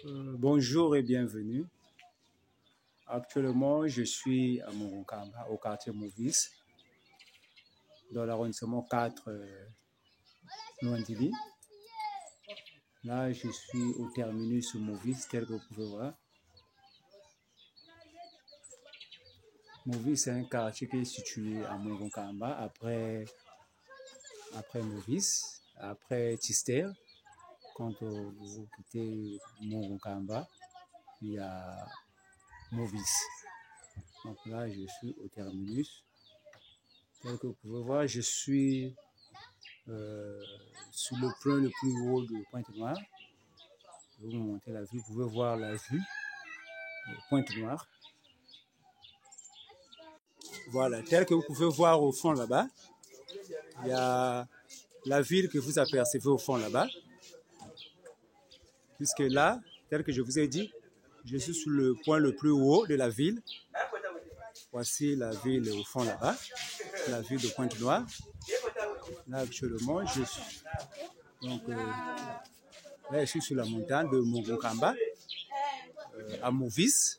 Bonjour et bienvenue. Actuellement, je suis à Moroncamba, au quartier Movis, dans l'arrondissement 4, Noindili. Là, je suis au terminus Movis, tel que vous pouvez voir. Movis, c'est un quartier qui est situé à Moroncamba, après Movis, après Tister. Quand vous quittez Moroncamba, il y a Movis. Donc là, je suis au terminus. Tel que vous pouvez voir, je suis sur le point le plus haut de Pointe-Noire. Vous montez la vue, vous pouvez voir la vue de Pointe-Noire. Voilà, tel que vous pouvez voir au fond là-bas, il y a la ville que vous apercevez au fond là-bas. Puisque là, tel que je vous ai dit, je suis sur le point le plus haut de la ville. Voici la ville au fond là-bas, la ville de Pointe-Noire. Là, actuellement, je suis, là, je suis sur la montagne de Moroncamba, à Movis,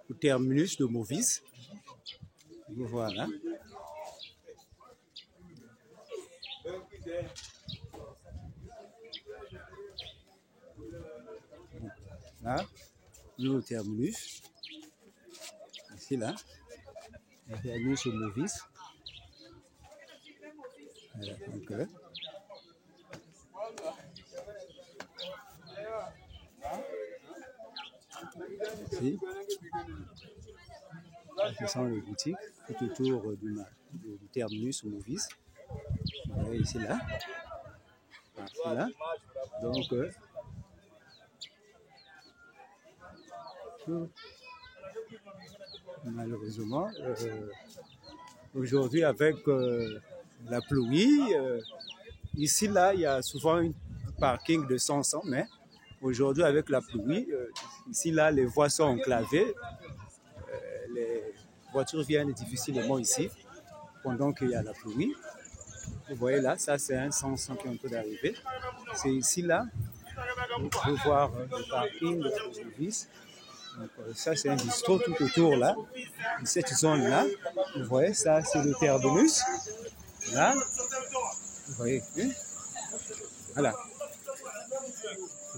au terminus de Movis. Voilà. Là, nous au terminus. Ici, là. Le terminus au Movis. Voilà, donc, ici. Ce sont les boutiques tout autour du terminus au Movis. Voilà, ici, là. Ici, là. Donc, malheureusement, aujourd'hui, avec la pluie, ici, là, il y a souvent un parking de 100, mais aujourd'hui, avec la pluie, ici, là, les voies sont enclavées. Les voitures viennent difficilement ici pendant qu'il y a la pluie. Vous voyez là, ça, c'est un 100 qui est en train d'arriver. C'est ici, là, vous pouvez voir le parking de Movis. Donc, ça, c'est un bistrot tout autour, là, de cette zone-là. Vous voyez, ça, c'est le terminus. Là, vous voyez, hein? Voilà.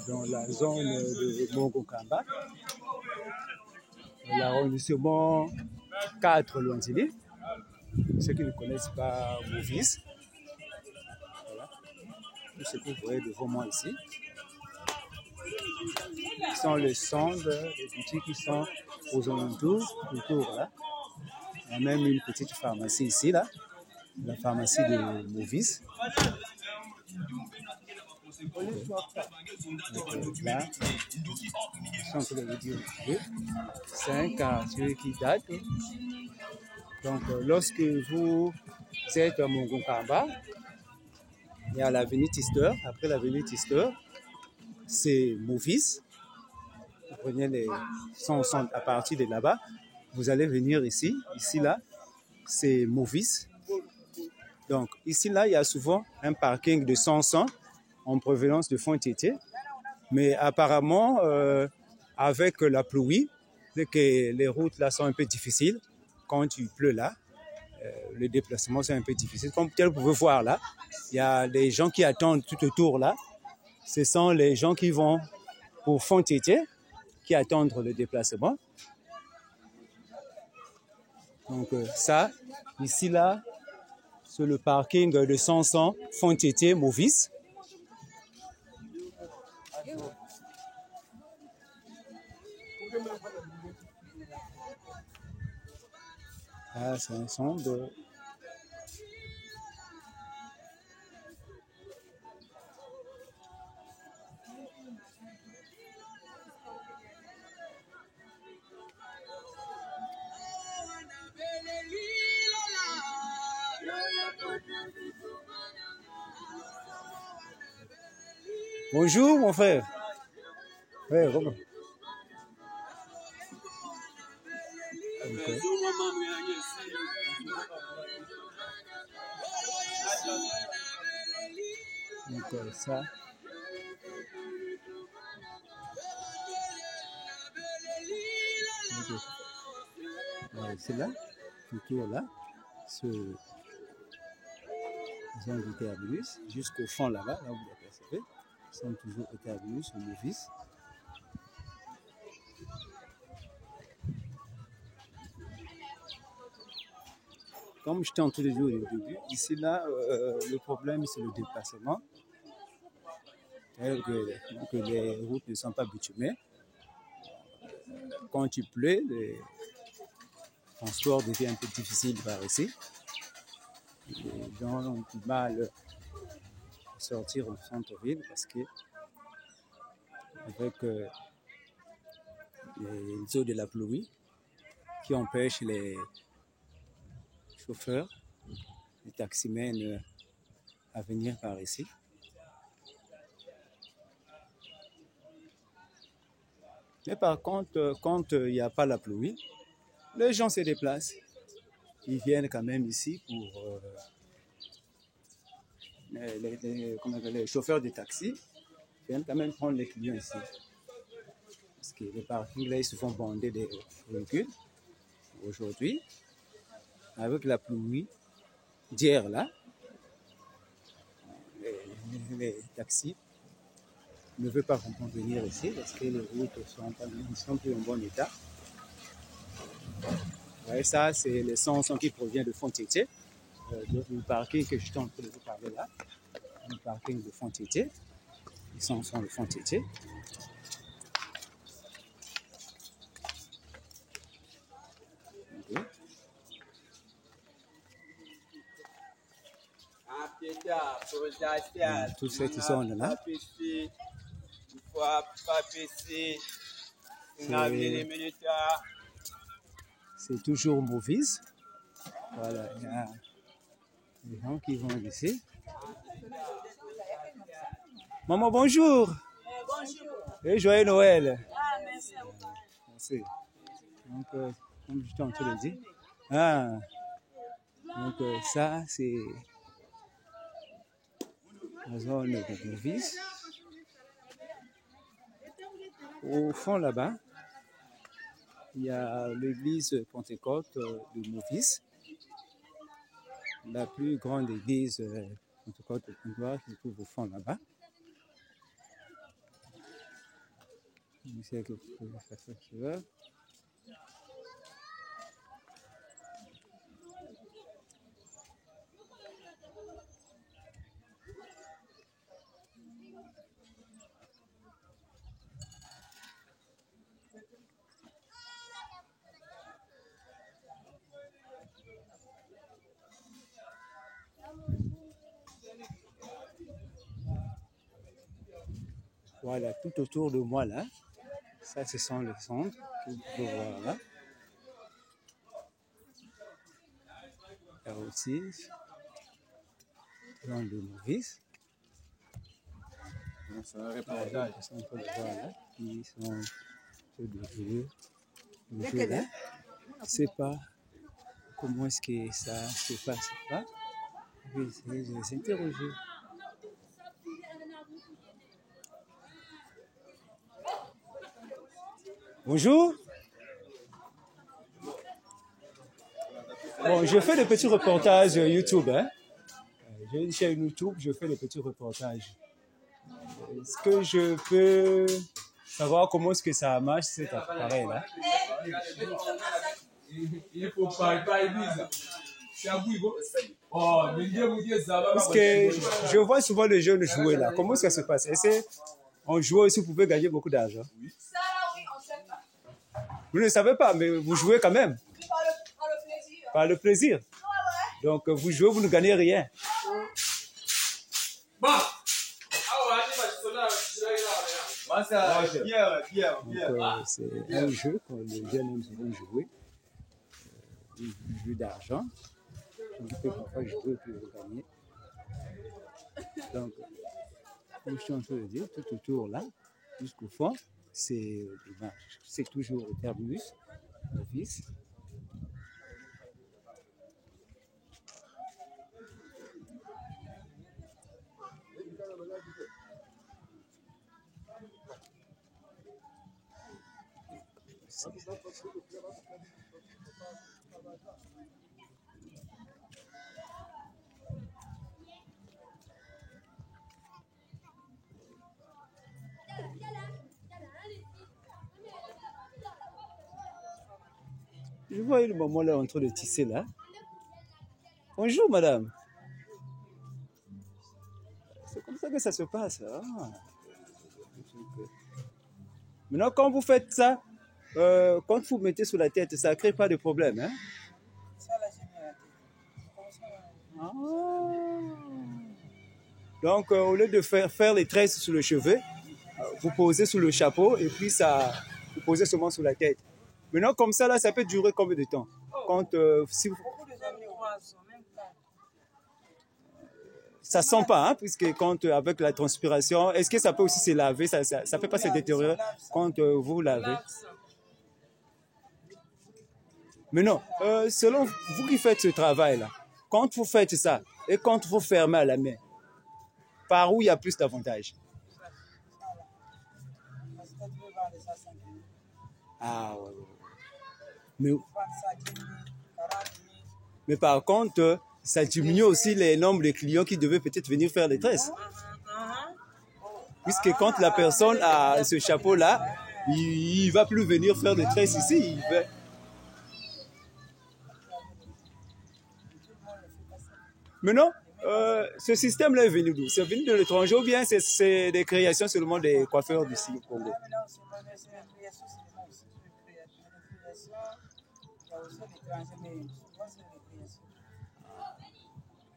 Dans la zone de Moroncamba, l'arrondissement 4 Noindili. Ceux qui ne connaissent pas Movis, voilà. Tout ce que vous voyez devant moi ici, ce sont les stands des boutiques qui sont aux alentours, autour là. Il y a même une petite pharmacie ici, là, la pharmacie de Movis. Là, c'est un quartier qui date. Donc, lorsque vous êtes à Moroncamba, il y a l'avenue Tister. Après l'avenue Tister, c'est Movis. Vous prenez les 100 à partir de là-bas. Vous allez venir ici. Ici, là, c'est Movis. Donc, ici, là, il y a souvent un parking de 100 en provenance de Fontété. Mais apparemment, avec la pluie, que les routes là sont un peu difficiles, quand il pleut là, le déplacement c'est un peu difficile. Comme vous pouvez voir là, il y a des gens qui attendent tout autour là. Ce sont les gens qui vont pour Fontété, qui attendent le déplacement. Donc ça, ici là, c'est le parking de 100 Fontété Movis. Ah, c'est un son de... Bonjour mon frère. Ouais, Robin. Okay. Donc ça. c'est là, autour là, ce ils ont du terminus, jusqu'au fond là-bas, là où vous apercevez, ils sont toujours au terminus, au novice. Comme je t'ai en train de dire au début, ici là, le problème c'est le déplacement. Que les routes ne sont pas bitumées. Quand il pleut, le transport devient un peu difficile par ici. Les gens ont du mal à sortir au centre-ville parce que avec les eaux de la pluie qui empêchent les chauffeurs, les taximens à venir par ici. Mais par contre, quand il n'y a pas la pluie, les gens se déplacent. Ils viennent quand même ici pour les chauffeurs de taxi viennent quand même prendre les clients ici. Parce que les parkings là, ils se font bander des véhicules. Aujourd'hui, avec la pluie d'hier là, les taxis ne veulent pas vraiment venir ici parce que les routes ne sont plus en bon état. Ouais, ça, c'est le son qui provient de Fontété, du parking que je suis en train de vous parler là, le parking de Fontété. Ils sont de Fontété. Okay. Toute cette zone là, c'est toujours Movies. Voilà, il y a des gens qui vont ici. Maman, bonjour. Bonjour. Et joyeux Noël. Ah, merci. Merci. Donc, comme je t'ai en train de dire, donc ça, c'est la zone de Movies. Au fond là-bas, il y a l'église Pentecôte de Movies, la plus grande église Pentecôte de Côte-d'Ivoire qui se trouve au fond là-bas. Je sais que vous pouvez faire ça si tu veux. Voilà, tout autour de moi là, ça ce sont les centres que vous pouvez voir là. Il y a aussi dans le novice. C'est un reportage. Ils sont un peu de voir là, qui sont ceux de jeu là. Je ne sais pas comment est-ce que ça se passe pas. Je vais essayer de les interroger. Bonjour. Bon, je fais des petits reportages YouTube. Hein. J'ai une chaîne YouTube, je fais des petits reportages. Est-ce que je peux savoir comment est-ce que ça marche cet appareil-là? Il faut pas parce que je vois souvent les jeunes jouer là. Comment ça se passe? Est-ce qu'on joue aussi, vous pouvez gagner beaucoup d'argent? Oui. Ça, oui, on ne sait pas. Vous ne savez pas, mais vous jouez quand même. Oui, par le plaisir. Par le plaisir. Ouais, ouais. Donc vous jouez, vous ne gagnez rien. Bon. C'est un jeu que les jeunes aiment jouer. Un jeu d'argent. Je peux parfois jouer pour gagner. Donc, comme je suis en train de dire, tout autour là, jusqu'au fond, c'est toujours le terminus, l'office. Je vois le maman là en train de tisser là. Bonjour madame. C'est comme ça que ça se passe. Ah. Maintenant, quand vous faites ça, quand vous mettez sur la tête, ça ne crée pas de problème. Hein? Ça, là, j'ai mis à la tête. Comme ça, Ah. Donc, au lieu de faire les tresses sur le cheveu, vous posez sur le chapeau et puis vous posez seulement sur la tête. Maintenant, comme ça, là, ça peut durer combien de temps? Quand, si vous... beaucoup de amis croisent en même temps. Ça ne sent pas, hein, puisque quand, avec la transpiration, est-ce que ça peut aussi se laver? Ça ne peut pas se détériorer quand vous lavez? Mais non, selon vous qui faites ce travail-là, quand vous faites ça et quand vous fermez à la main, par où il y a plus d'avantages? Parce que tu veux vendre ça 5 000. Ah ouais. Mais, Vendre ça 10 000, 40 000. mais par contre, ça diminue aussi les nombres de clients qui devaient peut-être venir faire les tresses. Puisque quand la personne a ce chapeau-là, il ne va plus venir faire des tresses ici. Mais non, ce système-là est venu d'où? C'est venu de l'étranger ou bien c'est des créations seulement des coiffeurs d'ici au Congo? Non, c'est pas une création, c'est aussi une création. Il y a aussi des étrangers, mais souvent c'est des créations.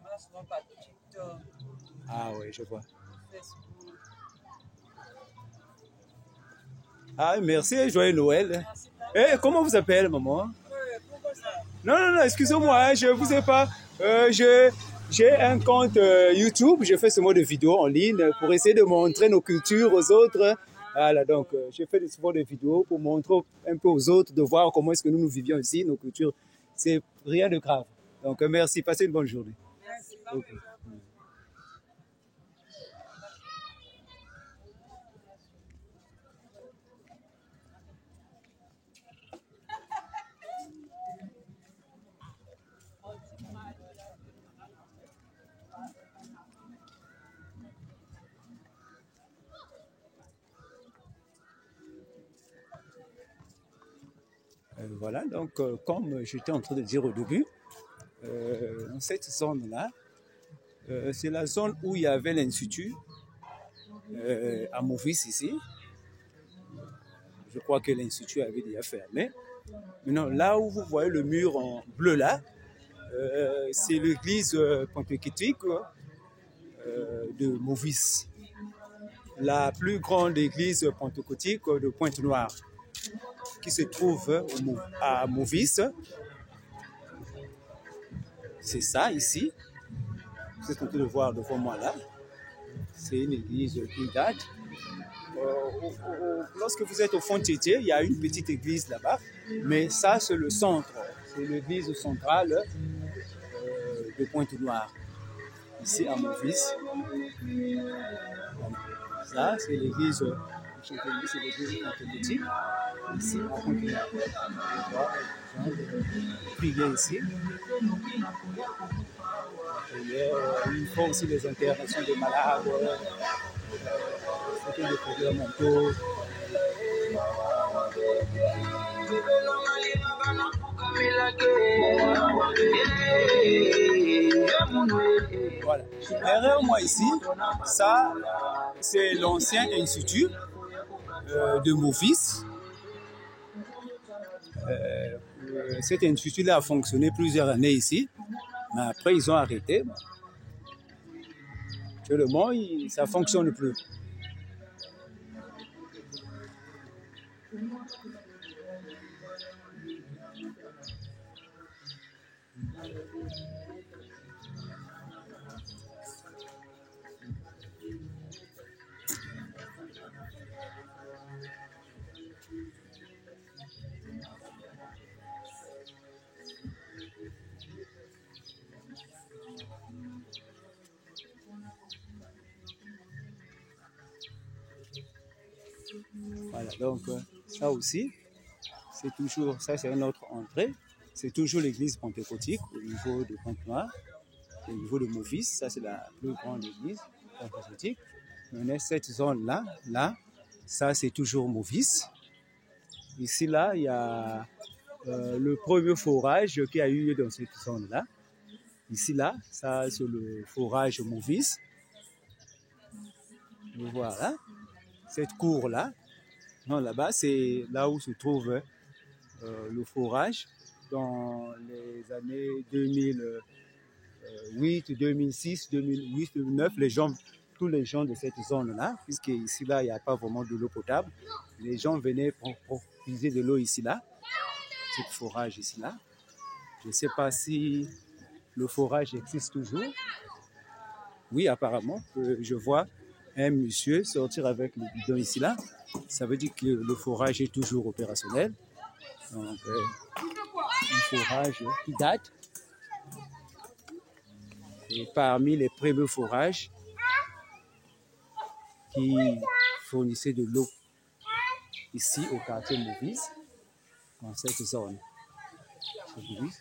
Voilà, souvent par TikTok, Ah oui, je vois. Facebook. Ah, merci, joyeux Noël. Eh, comment vous appelez, maman? Pourquoi ça? Non, excusez-moi, je ne vous ai pas... j'ai un compte YouTube, je fais ce mot de vidéos en ligne pour essayer de montrer nos cultures aux autres. Voilà, donc je fais souvent des vidéos pour montrer un peu aux autres, de voir comment est-ce que nous vivions ici, nos cultures. C'est rien de grave. Donc merci, passez une bonne journée. Merci. Okay. Voilà, donc comme j'étais en train de dire au début, dans cette zone-là, c'est la zone où il y avait l'Institut à Movis ici. Je crois que l'Institut avait déjà fermé. Maintenant, là où vous voyez le mur en bleu là, c'est l'église pentecôtique de Movis, la plus grande église pentecôtique de Pointe-Noire, qui se trouve à Movis. C'est ça ici. Vous êtes en train de voir devant moi là. C'est une église qui date. Lorsque vous êtes au fond de Tété, il y a une petite église là-bas. Mais ça, c'est le centre. C'est l'église centrale de Pointe-Noire. Ici à Movis. Ça, c'est l'église. C'est l'église pentecôtique. Ici à Pointe-Noire. Prier ici. Il faut aussi les internations des malades, des problèmes mentaux. Voilà. Derrière moi ici, ça, c'est l'ancien institut de Movis. Cet institut-là a fonctionné plusieurs années ici, mais après ils ont arrêté. Actuellement, ça ne fonctionne plus. Voilà, donc ça aussi, c'est toujours, ça c'est une autre entrée. c'est toujours l'église pentecôtique au niveau de Pointe-Noire, au niveau de Mauvys. Ça, c'est la plus grande église pentecôtique. Mais cette zone-là, ça, c'est toujours Mauvys. Ici, là, il y a le premier forage qui a eu lieu dans cette zone-là. Ici, là, ça, c'est le forage Mauvys. Voilà. Cette cour-là, non, là-bas, c'est là où se trouve le forage. Dans les années 2008, 2006, 2008, 2009, tous les gens de cette zone-là, puisque ici, là, il n'y a pas vraiment de l'eau potable, les gens venaient pour puiser de l'eau ici, là, ce forage ici, là. Je ne sais pas si le forage existe toujours. Oui, apparemment, je vois un monsieur sortir avec le bidon ici, là. Ça veut dire que le forage est toujours opérationnel. Donc, un forage qui date. Et parmi les premiers forages qui fournissaient de l'eau ici au quartier Mauvys, dans cette zone. Donc,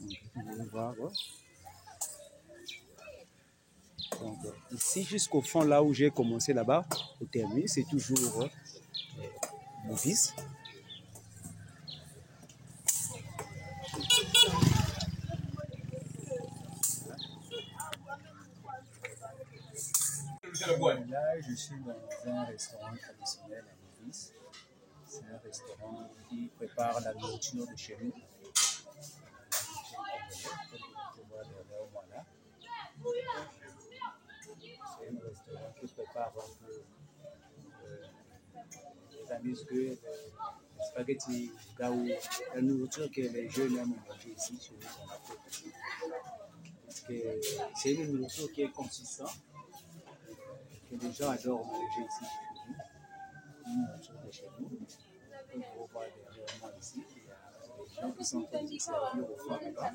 vous pouvez voir. Donc, ici, jusqu'au fond, là où j'ai commencé là-bas, au terminus, c'est toujours Mauvys. Là, je suis dans un restaurant traditionnel à Mauvys. C'est un restaurant qui prépare la nourriture de chez nous. C'est un restaurant qui prépare un peu les amuse-gueules, les spaghettis, gaou, la nourriture que les jeunes aiment manger ici chez nous en Afrique. Parce que c'est une nourriture qui est consistante, que les gens adorent manger ici chez nous. Une nourriture de chez nous. Comme vous voyez derrière moi ici, il y a des gens qui sont en train de se servir au fond là-bas.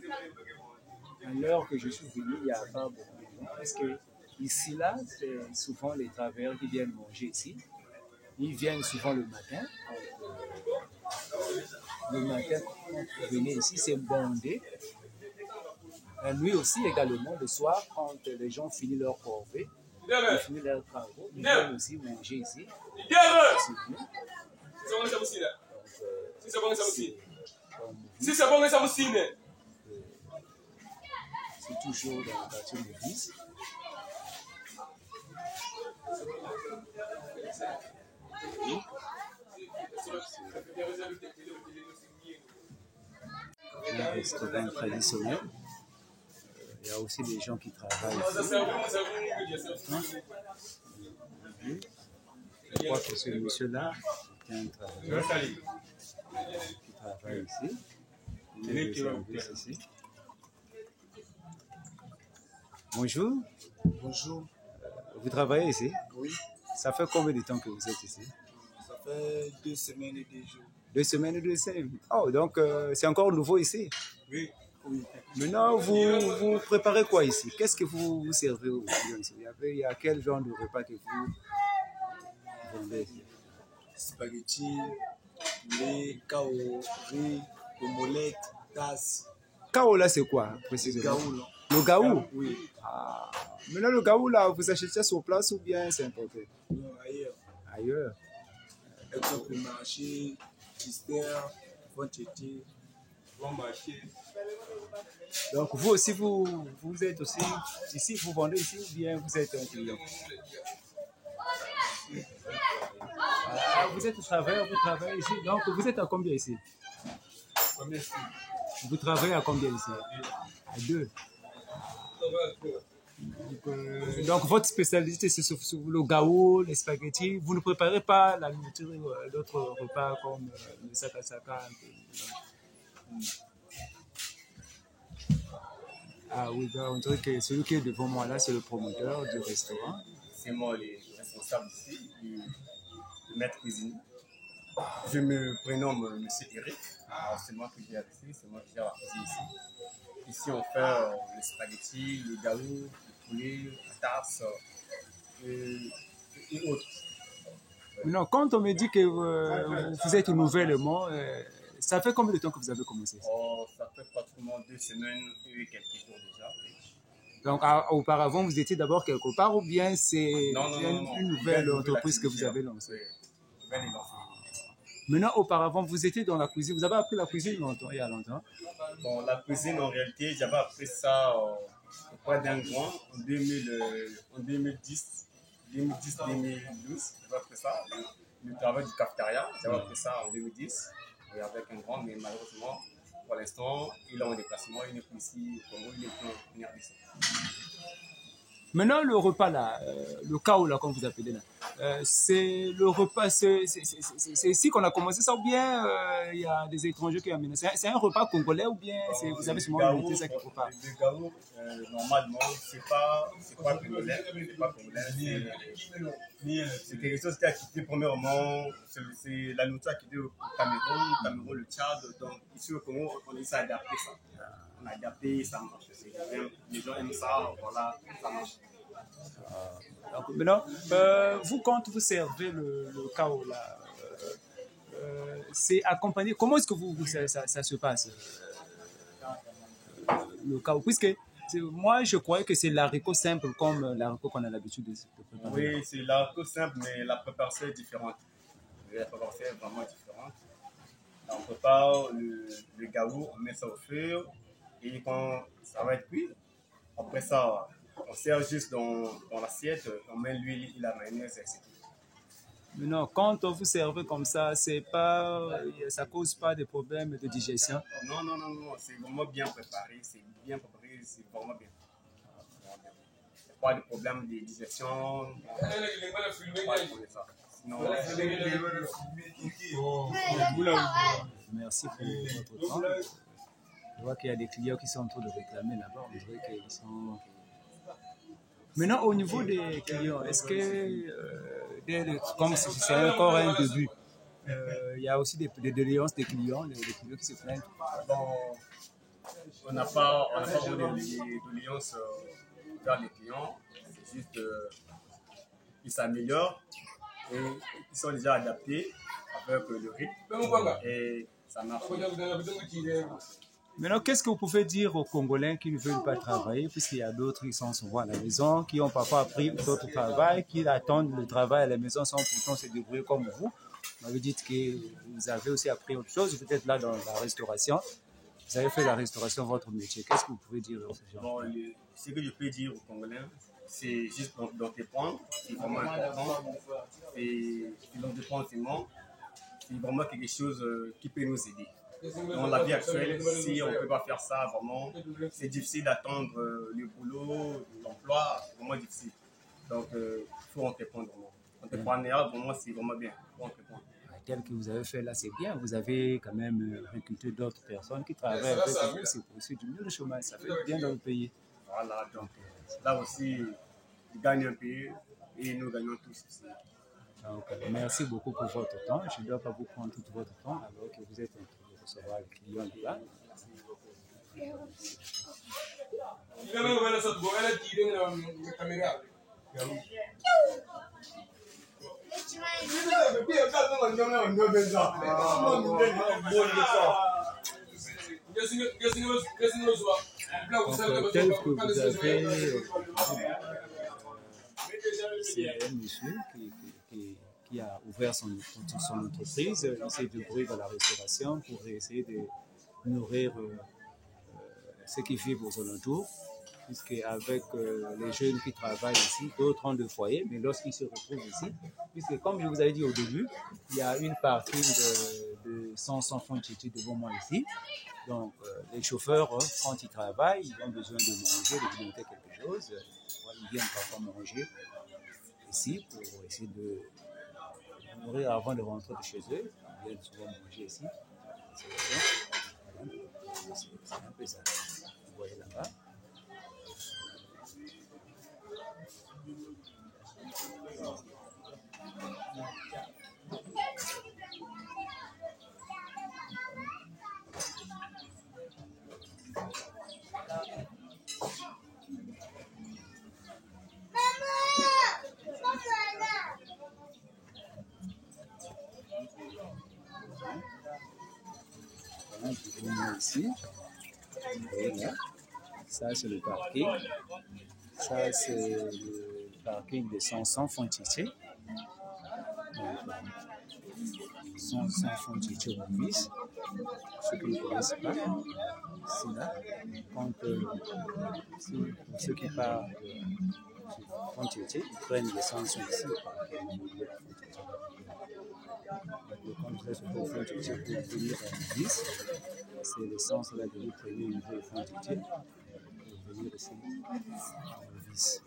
À l'heure que je suis venu, il n'y a pas beaucoup de gens. Parce que ici, là, c'est souvent les travailleurs qui viennent manger ici. Ils viennent souvent le matin. Le matin, quand vous venez ici, c'est bondé. La nuit aussi, également, le soir, quand les gens finissent leur corvée, ils finissent leurs travaux, ils viennent aussi manger ici. C'est toujours dans la voiture de 10. Un restaurant traditionnel. Il y a aussi des gens qui travaillent ici. Je crois que ce monsieur-là est un travailleur qui travaille ici. Il est ici. Bonjour. Bonjour. Vous travaillez ici? Oui. Ça fait combien de temps que vous êtes ici? Ça fait 2 semaines et 2 jours. 2 semaines et 2 semaines. Oh, donc c'est encore nouveau ici? Oui. Oui. Maintenant, vous préparez quoi ici? Qu'est-ce que vous servez aux clients ici? Il y a quel genre de repas que vous vendez ici? Spaghetti, poulet, kao, riz, omelette, tasse. Kao là, c'est quoi précisément? Gaou, là. Le gaou? Oui. Ah. Maintenant, le gaou là, vous achetez sur place ou bien c'est importé? Non, ailleurs. Ailleurs. Exemple, marché, Tister, Fonchetti, bon marché. Donc vous aussi, vous êtes aussi ici, vous vendez ici ou bien vous êtes un client? Ah, vous êtes travailleur, vous travaillez ici. Donc vous êtes à combien ici? Combien ici? Vous travaillez à combien ici? À 2. Donc votre spécialité c'est sur le gaou, les spaghettis. Vous ne préparez pas la nourriture, d'autres repas comme le sakasaka. Ah oui, on dirait que celui qui est devant moi là, c'est le promoteur du restaurant. C'est moi le responsable ici, le maître cuisinier. Je me prénomme M. Eric. C'est moi qui gère ici, c'est moi qui gère la cuisine ici. Ici, on fait le spaghetti, le gaou, le poulet, la tasse et autres. Non, quand on me dit que vous êtes nouvellement, Ça fait combien de temps que vous avez commencé? Oh, ça fait pratiquement 2 semaines et quelques jours déjà. Oui. Donc, auparavant, vous étiez d'abord quelque part ou bien c'est Non, non, non, non. une nouvelle entreprise que vous avez lancée? Oui, nouvelle et lancée. Maintenant, auparavant, vous étiez dans la cuisine. Vous avez appris la cuisine longtemps, il y a longtemps. Bon, la cuisine, en réalité, j'avais appris ça auprès d'un grand en 2010, 2010-2012. J'avais appris ça, le travail du cafétéria. J'avais appris ça en 2010 et avec un grand, mais malheureusement, pour l'instant, il est en déplacement, il n'est plus ici au Congo, il est plus en Guinée-Bissau. Maintenant, le repas là, le chaos là, comme vous appelez là, c'est le repas, c'est ici qu'on a commencé ça ou bien il y a des étrangers qui ont amené? C'est un repas congolais ou bien vous avez sûrement invité ça quelque part? Le gaou, normalement, c'est pas congolais, c'est pas congolais, c'est quelque chose qui a quitté premièrement, c'est la nourriture qui a quitté au Cameroun, le Tchad, donc ici au Congo, on essaie d'adapter ça. On a adapté, ça marche. Les gens aiment ça, voilà, ça marche. Donc, maintenant, vous, quand vous servez le chaos là, c'est accompagné. Comment est-ce que ça se passe, le chaos? Puisque moi, je croyais que c'est l'haricot simple comme l'haricot qu'on a l'habitude de préparer. Oui, c'est l'haricot simple, mais la préparation est différente. La préparation est vraiment différente. On prépare le gaou, on met ça au feu, et quand ça va être cuit, après ça, on sert juste dans l'assiette, on met l'huile et la mayonnaise, etc. Mais non, quand vous servez comme ça, ça cause pas de problèmes de digestion. Non, c'est vraiment bien préparé, c'est vraiment bien. Il n'y a pas de problème de digestion, pas de problème ça. Sinon, merci pour votre temps. Je vois qu'il y a des clients qui sont en train de réclamer là-bas. On dirait qu'ils sont... Maintenant, au niveau des clients, est-ce que, comme c'est encore un début, il y a aussi des doléances des clients qui se plaignent? Bon, on n'a pas vraiment des doléances vers les clients. C'est juste qu'ils s'améliorent et ils sont déjà adaptés avec le rythme et ça marche. Maintenant, qu'est-ce que vous pouvez dire aux Congolais qui ne veulent pas travailler, puisqu'il y a d'autres qui sont souvent à la maison, qui ont parfois appris d'autres travail, qui attendent le travail à la maison sans pourtant se débrouiller comme vous? Vous m'avez dit que vous avez aussi appris autre chose, vous êtes là dans la restauration. Vous avez fait la restauration votre métier. Qu'est-ce que vous pouvez dire à ces gens? Bon, ce que je peux dire aux Congolais, c'est juste d'entreprendre, c'est vraiment important. Et l'entreprendre, c'est vraiment quelque chose qui peut nous aider. Dans la vie actuelle, si on ne peut pas faire ça, vraiment, c'est difficile d'attendre le boulot, l'emploi, c'est vraiment difficile. Donc, il faut entreprendre vraiment. Entrepreneuriat, vraiment, c'est vraiment bien. Il faut entreprendre. Tel que vous avez fait là, c'est bien. Vous avez quand même recruté d'autres personnes qui travaillent avec vous. C'est pour aussi diminuer le chômage. Ça fait bien dans le pays. Voilà, donc là aussi, ils gagnent un peu et nous gagnons tous aussi. Donc, merci beaucoup pour votre temps. Je ne dois pas vous prendre tout votre temps alors que vous êtes en train de recevoir le client là. Donc, tel que vous avez, c'est un monsieur qui a ouvert son entreprise, il s'est débrouillé dans la restauration pour essayer de nourrir ceux qui vivent aux alentours, puisqu'avec les jeunes qui travaillent ici, d'autres ont de foyers, mais lorsqu'ils se retrouvent ici, puisque comme je vous avais dit au début, il y a une partie de 100 enfants qui étaient devant moi ici. Donc, les chauffeurs, quand ils travaillent, ils ont besoin de manger, de grignoter quelque chose. Ils viennent parfois manger ici pour essayer de nourrir avant de rentrer de chez eux. Ils viennent souvent manger ici. C'est un peu ça. Vous voyez là-bas. ici. Et là, ça c'est le parking. Ça c'est le parking de Sanson Fontiché. Sanson Fontiché Movies. Ceux qui ne connaissent pas, c'est là. Quand, pour ceux qui partent de Fontiché, ils prennent l'essence ici. Quand vous êtes au Fontiché pour venir à Movies, c'est l'essence là que vous prenez au niveau de Fontiché pour venir ici à Movies.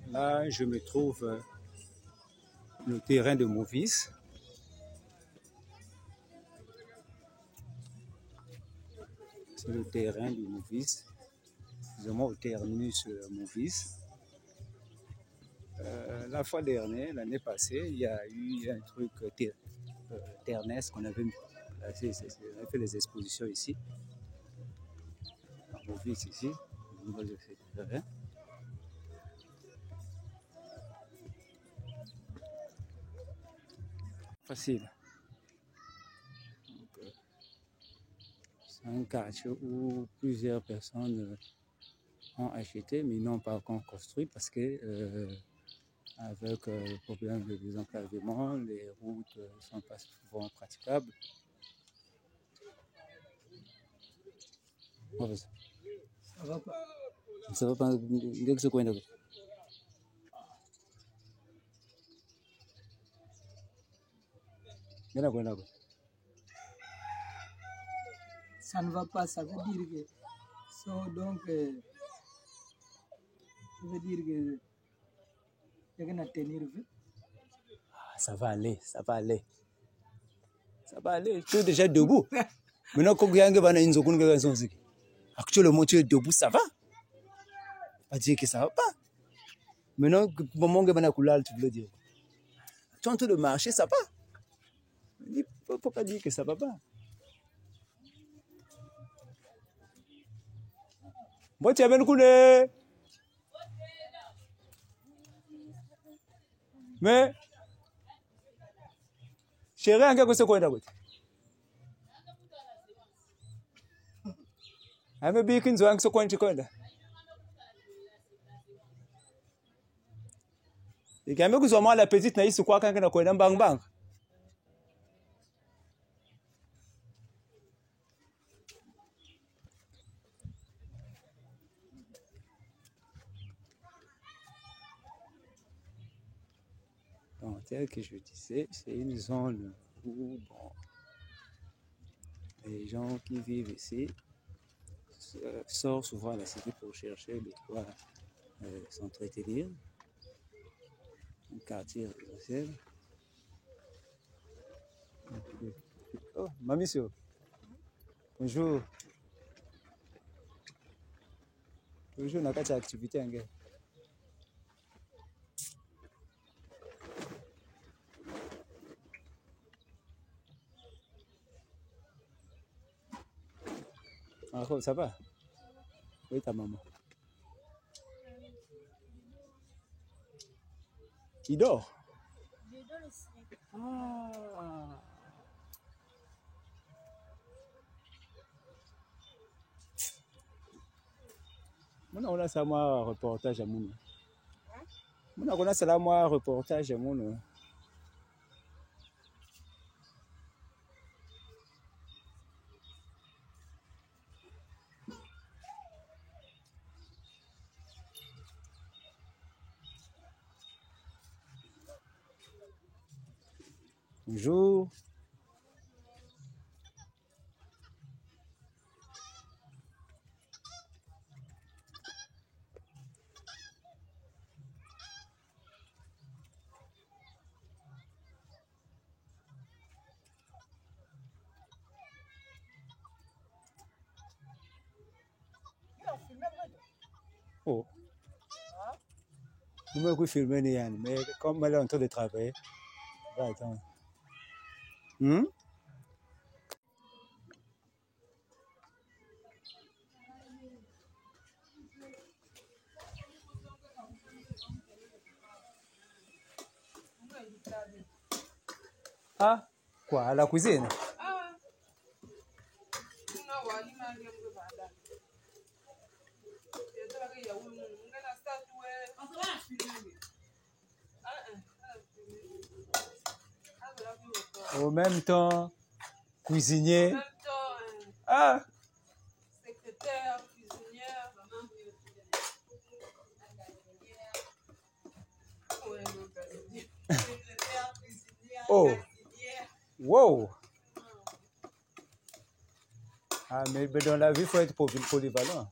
Là, je me trouve le terrain de Movies. C'est le terrain de Movies. Excusez-moi, au terminus Movies. La fois dernière, l'année passée, il y a eu un truc Ternes qu'on avait placé. On a fait les expositions ici. En Movies ici. Facile. C'est un quartier où plusieurs personnes ont acheté, mais n'ont pas encore construit parce que avec le problème de désenclavement, les routes ne sont pas souvent praticables. Ça va pas. Ça va pas. Ça ne va pas, ça veut dire que donc ça veut dire que tu vas tenir. Ça va aller, ça va aller. Ça va aller. Tu es déjà debout. Maintenant, actuellement, tu es debout, ça va. Pas dire que ça va pas. Maintenant, moment tu veux dire. Tu es en train de marcher, ça va. Il ne faut pas dire que ça va pas. Moi, tu as bien coulé. Mais, chérie, on a quoi là? Ame bikin zo an so kwanci kwanda. Ikame kuzoma la petite na isu kwa kanka na kwenda bang bang. Donc, tel que je disais, c'est une zone où bon, les gens qui vivent ici sortent souvent à la cité pour chercher de quoi s'entretenir. Un quartier résidentiel. Oh, Mamisio. Bonjour. Toujours na kati ya activité yange. Ah, ça va? Oui, ta maman. Il dort? Je dors aussi. Ah. Muna ona sa mwa reportage ya munu. Muna kona sala mwa reportage ya munu. Bonjour. Oh. Vous m'avez filmé, Yann, mais comme elle est en train de travailler, va attendre. Ah, quoi, à la cuisine? Au même temps, cuisinier. Ah! Secrétaire, cuisinière. Oh! Wow! Ah, mais dans la vie, il faut être polyvalent.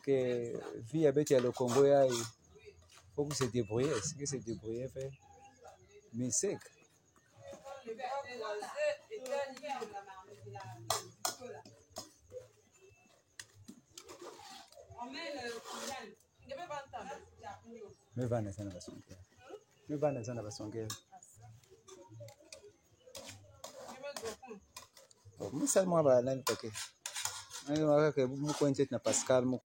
Que vie avec le Congo, il faut que se débrouiller. C'est que se débrouiller fait. Mais c'est que. Me vana sana basongera. Me vana sana basongera. Misa mwa ba nani peke. Ayo wakake mu kwenye na Pascal mu.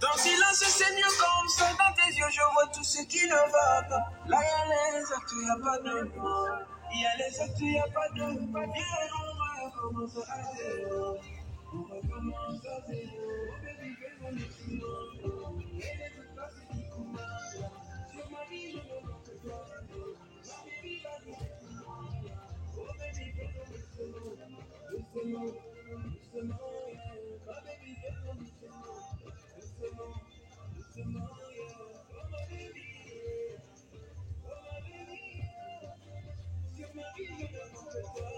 Dans le silence, c'est mieux comme ça. Dans tes yeux, je vois tout ce qui ne va pas. Là, il y a les actes, il n'y a pas de mots. Il y a les actes, il n'y a pas de mots. Viens, on recommence à zéro. On recommence à zéro. Baby, fais-moi le silence. Et les autres passes qui commandent. Sur ma vie, je ne vois que toi. Ma baby, vas-y, fais-moi. Oh, baby, fais-moi le silence. Doucement, doucement, yeah. Ma baby, fais-moi le silence. Doucement, doucement, yeah. Oh, ma baby, yeah. Oh, ma baby, yeah. Sur ma vie, je ne vois que toi.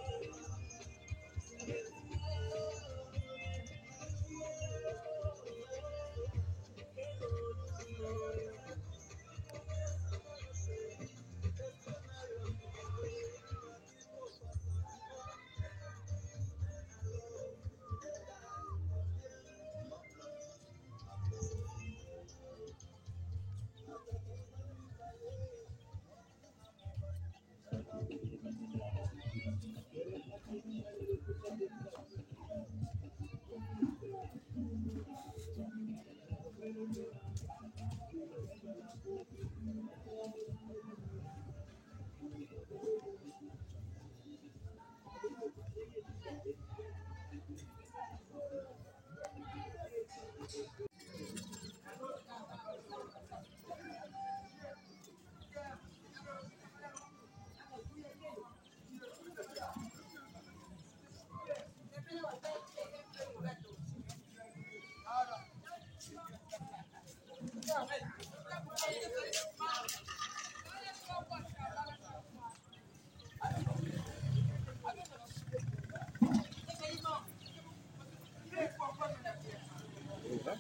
Voilà.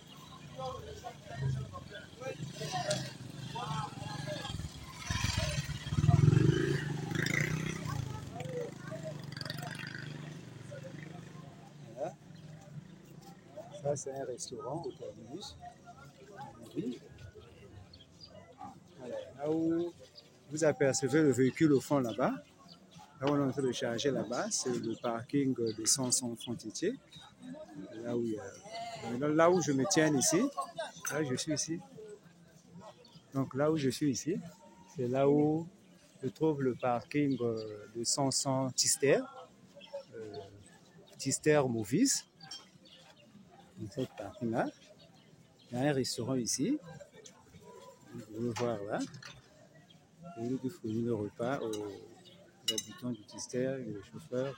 Voilà. Ça, c'est un restaurant au terminus. Oui. Voilà. Là où vous apercevez le véhicule au fond là-bas, là où on est en train de charger là-bas, c'est le parking de Sanson Fontier. Là où, là où je me tiens ici, là je suis ici. Donc là où je suis ici, c'est là où je trouve le parking de Sanson Tister, Tister Movies. Donc cette partie-là, il y a un restaurant ici. Vous pouvez voir là. Et il fournit le repas aux habitants du Tister et aux chauffeurs.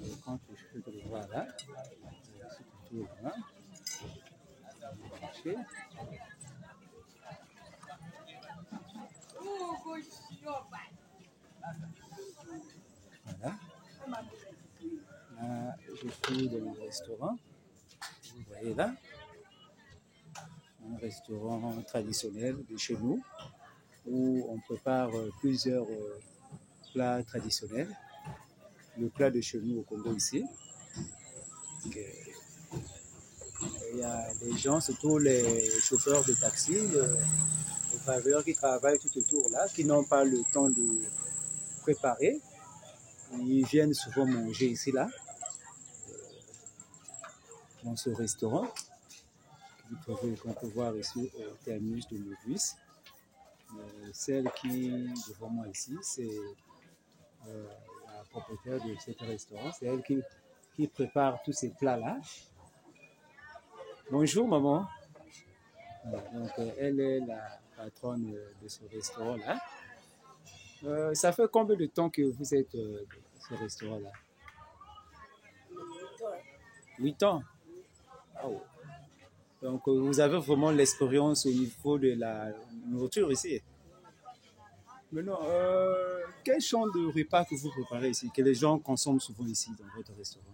Et quand je peux le voir là, c'est tout là. Voilà. Là, je suis dans le restaurant. Vous voyez là. Un restaurant traditionnel de chez nous où on prépare plusieurs plats traditionnels. Le plat de chez nous au Congo ici. Il y a des gens, surtout les chauffeurs de taxi, les travailleurs qui travaillent tout autour là, qui n'ont pas le temps de préparer. Ils viennent souvent manger ici là, dans ce restaurant. Qu'on peut voir ici au terminus de Movies. Celle qui est devant moi ici, c'est la propriétaire de ce restaurant. C'est elle qui prépare tous ces plats-là. Bonjour maman. Donc elle est la patronne de ce restaurant-là. Ça fait combien de temps que vous êtes dans ce restaurant-là? 8 ans. Oh. Donc, vous avez vraiment l'expérience au niveau de la nourriture ici. Maintenant, quel genre de repas que vous préparez ici, que les gens consomment souvent ici dans votre restaurant?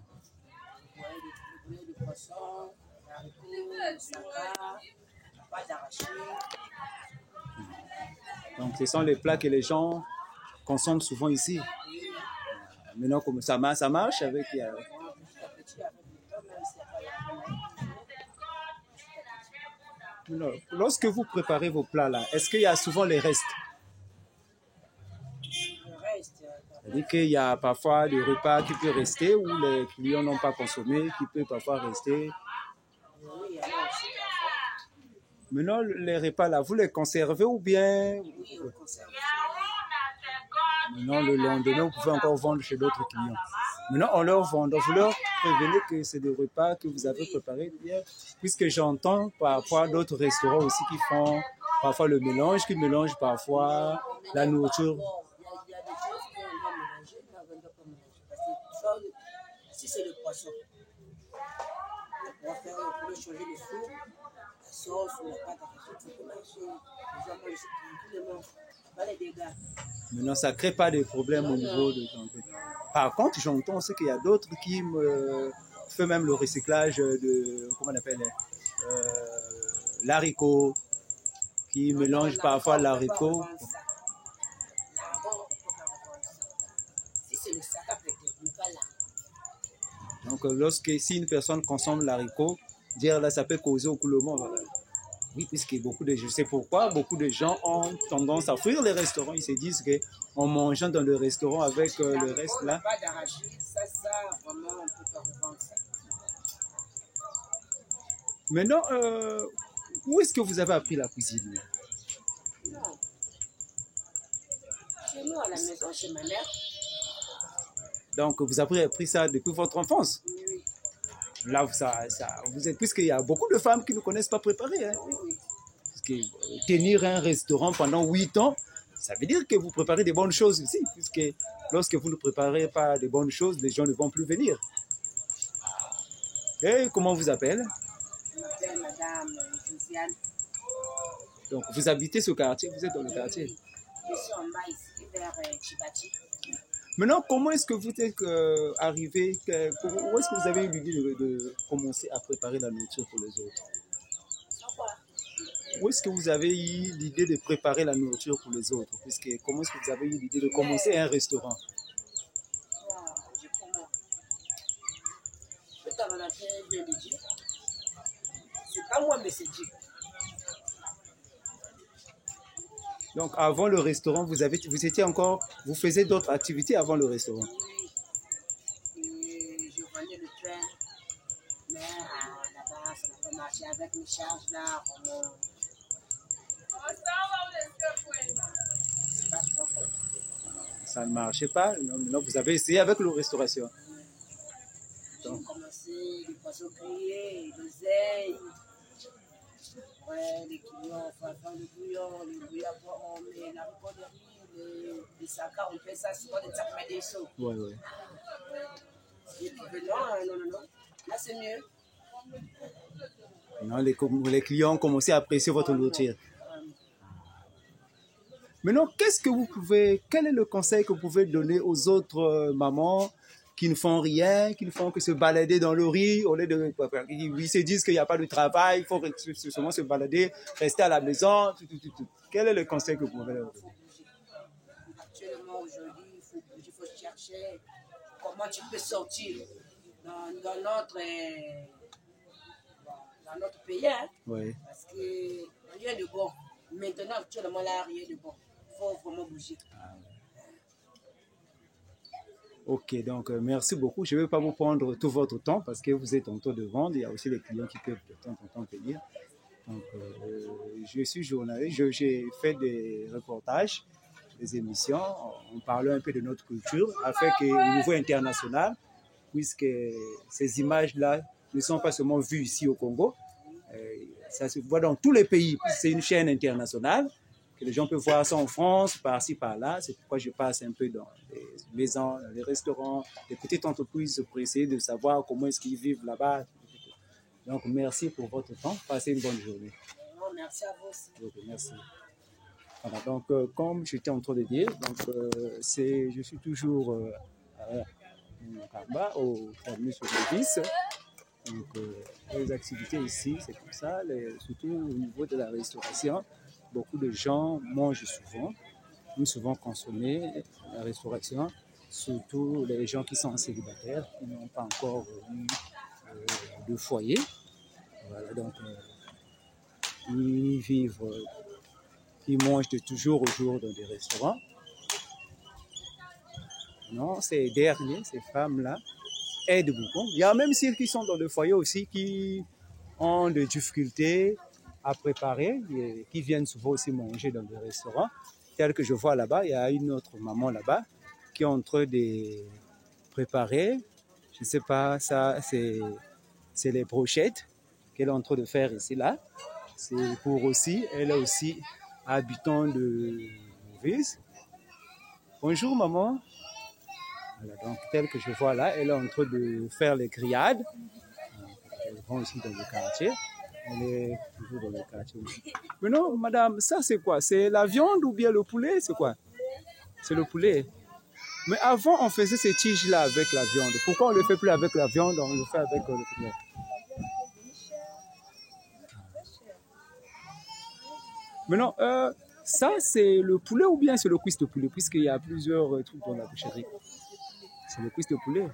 Des poissons, haricots, saka, pâte d'arachide. Donc, ce sont les plats que les gens consomment souvent ici. Maintenant, comme ça marche avec... Lorsque vous préparez vos plats là, est-ce qu'il y a souvent les restes? C'est-à-dire qu'il y a parfois des repas qui peuvent rester ou les clients n'ont pas consommé, qui peuvent parfois rester. Maintenant, les repas là, vous les conservez ou bien? Oui, on conserve. Maintenant, le lendemain, vous pouvez encore vendre chez d'autres clients. Maintenant, on leur vend. Donc, vous leur prévenez que c'est des repas que vous avez préparés bien, puisque j'entends parfois d'autres restaurants aussi qui font parfois le mélange, qui mélangent parfois la nourriture. Il y a des choses qu'on doit mélanger, mais on ne doit pas mélanger. Parce que si c'est le poisson, on peut changer le four, la sauce ou la pâte à tout peut marcher. Les gens mangent tout le monde. Pas les dégâts. Maintenant, ça ne crée pas de problème au niveau de santé. Par contre, j'entends aussi qu'il y a d'autres qui font même le recyclage de, comment on appelle, l'haricot, qui mélangent parfois l'haricot. Donc, si une personne consomme l'haricot, dire là, ça peut causer au coulement. Voilà. Oui, puisque je sais pourquoi, beaucoup de gens ont tendance à fuir les restaurants. Ils se disent qu'en mangeant dans le restaurant avec le reste là. Pas d'arachide, ça, vraiment, on peut pas revendre ça. Maintenant, où est-ce que vous avez appris la cuisine? Non. Chez nous, à la maison, chez ma mère. Donc, vous avez appris ça depuis votre enfance? Oui. Là, vous êtes, puisqu'il y a beaucoup de femmes qui ne connaissent pas préparer. Hein. Oui. Parce que tenir un restaurant pendant 8 ans, ça veut dire que vous préparez des bonnes choses aussi. Puisque lorsque vous ne préparez pas de bonnes choses, les gens ne vont plus venir. Et comment vous appelez? Je m'appelle Madame Josiane. Donc, vous habitez ce quartier, vous êtes dans le quartier? Je suis en bas ici, vers Chibati. Maintenant, comment est-ce que vous êtes arrivé, où est-ce que vous avez eu l'idée de commencer à préparer la nourriture pour les autres? Où est-ce que vous avez eu l'idée de préparer la nourriture pour les autres? Comment est-ce que vous avez eu l'idée de commencer un restaurant? C'est pas moi, mais c'est Dieu. Donc, avant le restaurant, vous faisiez d'autres activités avant le restaurant? Et je vendais le pain, mais là-bas, ça n'a pas marché avec mes charges là. Ça ne marchait pas. Maintenant, vous avez essayé avec la restauration. J'ai commencé, les poissons grillés, l'oseille. Ouais, les clients, on fait le bouillon, les bouillons, on met la riz, les saccas, on fait ça, c'est pas des sacs des sauts. Ouais, ouais. Et puis, non. Là, c'est mieux. Non, les clients ont commencé à apprécier votre nourriture. Maintenant, quel est le conseil que vous pouvez donner aux autres mamans qui ne font rien, qui ne font que se balader dans le riz, au lieu de, ils se disent qu'il n'y a pas de travail, il faut seulement se balader, rester à la maison, tout. Quel est le conseil que vous pouvez leur donner? Actuellement, aujourd'hui, il faut chercher comment tu peux sortir dans notre pays. Hein? Oui. Parce que rien de bon. Maintenant, actuellement, là, rien de bon. Il faut vraiment bouger. Ok, donc merci beaucoup. Je ne vais pas vous prendre tout votre temps parce que vous êtes en train de vendre. Il y a aussi les clients qui peuvent de temps en temps venir. Donc, je suis journaliste. J'ai fait des reportages, des émissions. On parlait un peu de notre culture afin qu'au niveau international, puisque ces images-là ne sont pas seulement vues ici au Congo, ça se voit dans tous les pays. C'est une chaîne internationale que les gens peuvent voir ça en France, par-ci, par-là. C'est pourquoi je passe un peu dans les maisons, dans les restaurants, les petites entreprises pour essayer de savoir comment est-ce qu'ils vivent là-bas. Donc, merci pour votre temps. Passez une bonne journée. Non, merci à vous aussi. Okay, merci. Voilà, donc, comme j'étais en train de dire, donc, je suis toujours au terminus sur le vice. Donc, les activités ici, c'est comme ça, surtout au niveau de la restauration. Beaucoup de gens mangent souvent, aiment souvent consommer la restauration, surtout les gens qui sont célibataires, qui n'ont pas encore eu de foyer. Voilà, donc ils vivent, ils mangent de toujours au jour dans des restaurants. Non, ces derniers, ces femmes-là, aident beaucoup. Il y a même ceux qui sont dans le foyer aussi qui ont des difficultés à préparer, et qui viennent souvent aussi manger dans des restaurants. Tel que je vois là-bas, il y a une autre maman là-bas qui est en train de préparer, je ne sais pas, ça c'est les brochettes qu'elle est en train de faire ici là. C'est pour aussi, elle est aussi habitant de Mauvise. Bonjour maman. Voilà, donc tel que je vois là, elle est en train de faire les grillades. Elle vend ici dans le quartier. Elle est toujours dans le quartier aussi. Mais non, madame, ça c'est quoi? C'est la viande ou bien le poulet? C'est quoi? C'est le poulet. Mais avant, on faisait ces tiges-là avec la viande. Pourquoi on ne le fait plus avec la viande? On le fait avec le poulet. Mais non, ça c'est le poulet ou bien c'est le cuisse de poulet? Puisqu'il y a plusieurs trucs dans la boucherie. C'est le cuisse de poulet.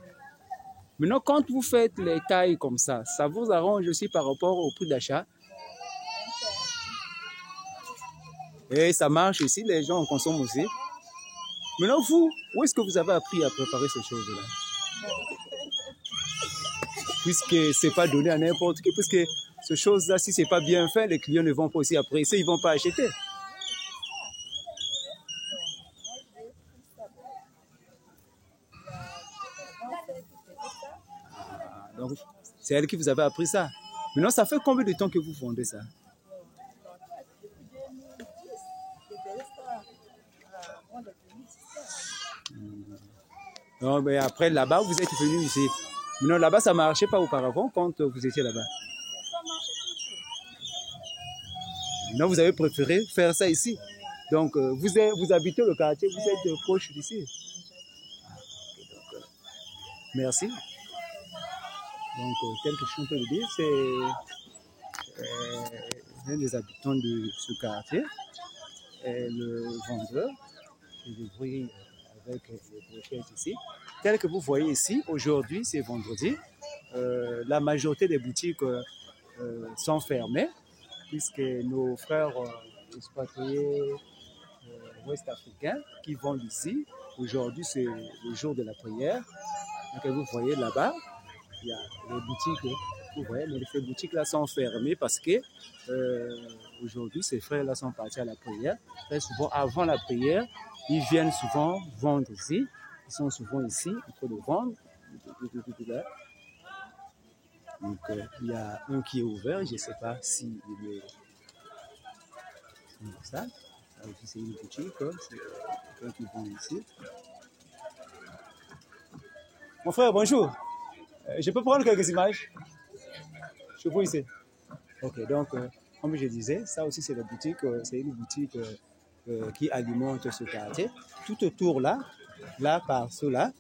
Maintenant, quand vous faites les tailles comme ça vous arrange aussi par rapport au prix d'achat. Et ça marche aussi, les gens en consomment aussi. Maintenant, vous, où est-ce que vous avez appris à préparer ces choses-là? Puisque ce n'est pas donné à n'importe qui, puisque ces choses-là, si ce n'est pas bien fait, les clients ne vont pas aussi apprécier, ils ne vont pas acheter. Donc, c'est elle qui vous avait appris ça. Maintenant, ça fait combien de temps que vous vendez ça? Non, mais après, là-bas, vous êtes venu ici. Maintenant, là-bas, ça ne marchait pas auparavant quand vous étiez là-bas. Maintenant, vous avez préféré faire ça ici. Donc, vous habitez le quartier, vous êtes proche d'ici. Merci. Donc, tel que je peux le dire, c'est l'un des habitants de ce quartier, le vendeur, et le bruit avec les brochettes ici. Tel que vous voyez ici, aujourd'hui, c'est vendredi. La majorité des boutiques sont fermées, puisque nos frères expatriés ouest-africains qui vendent ici, aujourd'hui, c'est le jour de la prière. Donc, vous voyez là-bas, il y a les boutiques, vous voyez, mais ces boutiques-là sont fermées parce que aujourd'hui, ces frères-là sont partis à la prière. Très souvent, avant la prière, ils viennent souvent vendre ici. Ils sont souvent ici, il faut le vendre. Donc, il y a un qui est ouvert, je ne sais pas si il est ça. Là aussi, c'est une boutique, c'est quelqu'un qui vend ici. Mon frère, bonjour. Je peux prendre quelques images? Je vous ici. Ok, donc, comme je disais, ça aussi, c'est la boutique, c'est une boutique qui alimente ce quartier. Tout autour là, par cela,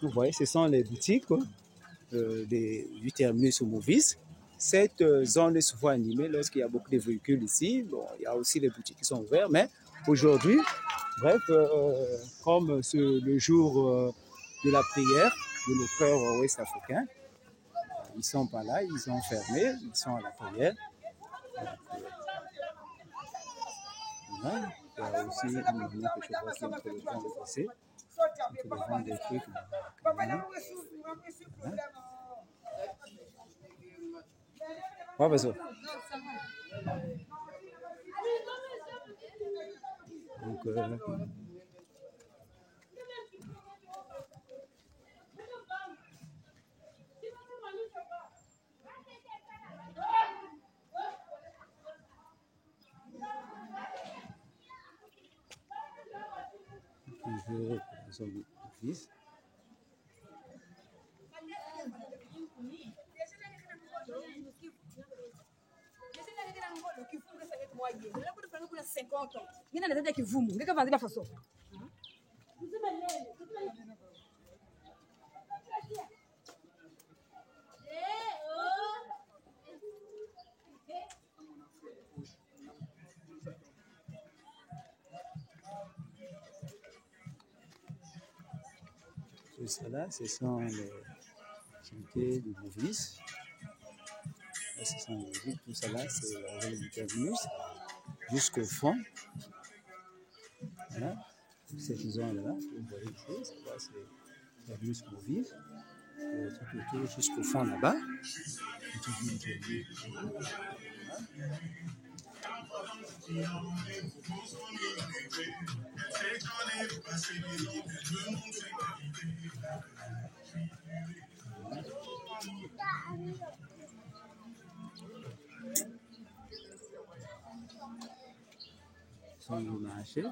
vous voyez, ce sont les boutiques du terminus Movis. Cette zone est souvent animée lorsqu'il y a beaucoup de véhicules ici. Bon, il y a aussi les boutiques qui sont ouvertes, mais aujourd'hui, bref, comme c'est le jour de la prière de nos frères ouest-africains, ils ne sont pas là, ils sont fermés, ils sont à la prière. Donc, voilà. Il y a aussi une mouvement que je vois qui est entre le vent et passé, entre le vent des trucs. Voilà. Ouais, vas-y. Donc, toujours son fils. Tout cela, ce sont les chantiers de Movis. Là, ce sont les musiques, tout cela, c'est la rue du terminus jusqu'au fond. Voilà, cette zone-là, vous voyez ici, c'est le terminus Movis. Tout autour jusqu'au fond là-bas. Sont le marché.